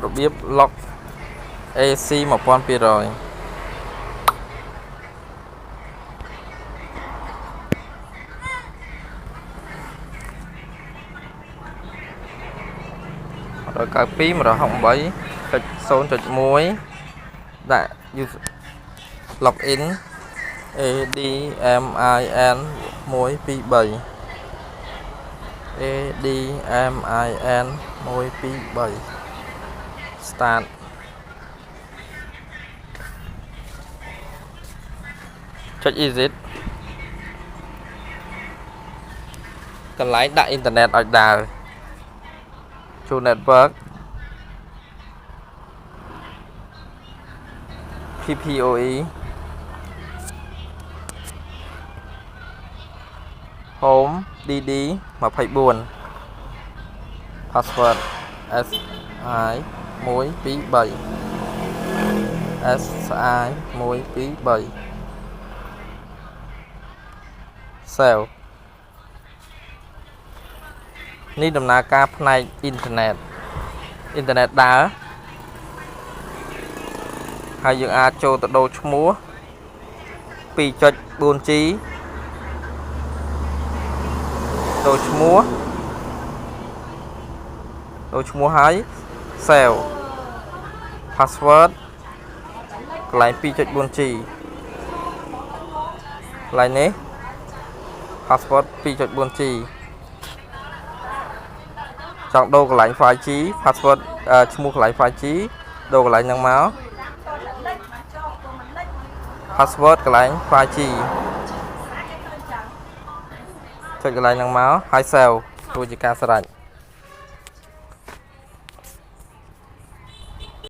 របៀប lock AC 1200 192 168 0.1 ដាក់ login ADMIN 123 ADMIN 123 start ចុច exit កន្លែងដាក់អ៊ីនធឺណិតឲ្យដើរចូល network PPOE home DD 24 password SI 123 SI 123 save នេះដំណើរការផ្នែកអ៊ីនធឺណិតដើរហើយយើងអាចចូលទៅដូរឈ្មោះ 2.4G ដូរឈ្មោះហើយ save password កន្លែង 2.4G កន្លែងនេះ password 2.4G ចង់ដូរកន្លែង 5G password ឈ្មោះកន្លែង 5G ដូរកន្លែងហ្នឹងមក password កន្លែង 5G ចុចកន្លែងហ្នឹងមកហើយ save រួចជាការស្រេច